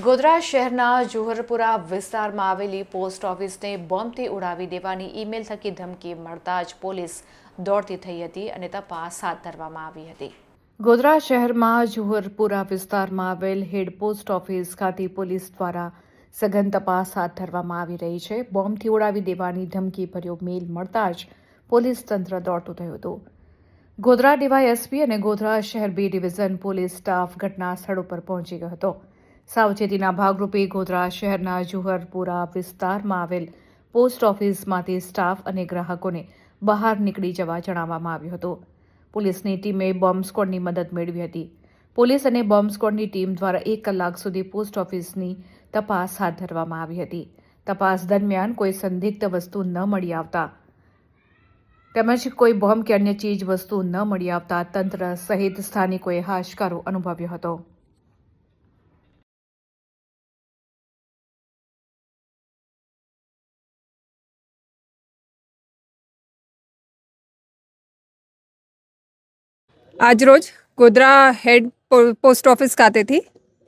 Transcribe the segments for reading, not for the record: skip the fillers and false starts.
ગોધરા શહેરના જુહરપુરા વિસ્તારમાં આવેલી પોસ્ટ ઓફિસને બોમ્બથી ઉડાવી દેવાની ઈમેલ થકી ધમકી મળતા જ પોલીસ દોડતી થઈ હતી અને તપાસ હાથ ધરવામાં આવી હતી. ગોધરા શહેરમાં જુહરપુરા વિસ્તારમાં આવેલ હેડ પોસ્ટ ઓફિસ ખાતે પોલીસ દ્વારા સઘન તપાસ હાથ ધરવામાં આવી રહી છે. બોમ્બથી ઉડાવી દેવાની ધમકી ભર્યો મેલ મળતા જ પોલીસ તંત્ર દોડતું થયું હતું. ગોધરા ડીવાયએસપી અને ગોધરા શહેર બી ડિવિઝન પોલીસ સ્ટાફ ઘટના સ્થળ ઉપર પહોંચી ગયો હતો. સાવચેતીના ભાગરૂપે ગોધરા શહેરના જુહરપુરા વિસ્તારમાં આવેલ પોસ્ટ ઓફિસમાંથી સ્ટાફ અને ગ્રાહકોને બહાર નીકળી જવા જણાવવામાં આવ્યું હતું. પોલીસની ટીમે બોમ્બ સ્ક્વોડની મદદ મેળવી હતી. પોલીસ અને બોમ્બ સ્ક્વોડની ટીમ દ્વારા 1 કલાક સુધી પોસ્ટ ઓફિસની તપાસ હાથ ધરવામાં આવી હતી. તપાસ દરમિયાન કોઈ સંદિગ્ધ વસ્તુ ન મળી આવતા તેમજ કોઈ બોમ્બ કે અન્ય ચીજ વસ્તુ ન મળી આવતા તંત્ર સહિત સ્થાનિકોએ હાશકારો અનુભવ્યો હતો. આજરોજ ગોધરા હેડ પોસ્ટ ઓફિસ ખાતેથી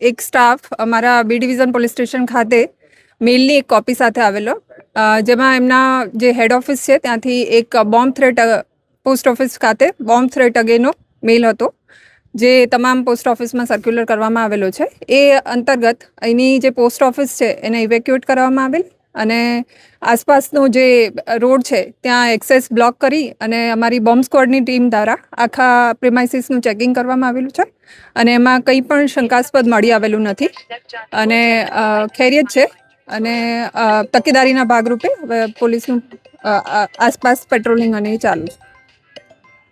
એક સ્ટાફ અમારા બી ડિવિઝન પોલીસ સ્ટેશન ખાતે મેલની એક કોપી સાથે આવેલો, જેમાં એમના જે હેડ ઓફિસ છે ત્યાંથી એક બોમ્બ થ્રેટ પોસ્ટ ઓફિસ ખાતે બોમ્બ થ્રેટ અંગેનો મેલ હતો, જે તમામ પોસ્ટ ઓફિસમાં સર્ક્યુલર કરવામાં આવેલો છે. એ અંતર્ગત અહીંની જે પોસ્ટ ઓફિસ છે એને ઇવેક્યુએટ કરવામાં આવેલ અને આસપાસનો જે રોડ છે ત્યાં એક્સેસ બ્લોક કરી અને અમારી બોમ્બ સ્ક્વોડની ટીમ દ્વારા આખા પ્રિમાઇસીસનું ચેકિંગ કરવામાં આવેલું છે અને એમાં કંઈ પણ શંકાસ્પદ મળી આવેલું નથી અને ખૈરિયત છે. અને તકેદારીના ભાગરૂપે પોલીસનું આસપાસ પેટ્રોલિંગ અને ચાલુ છે.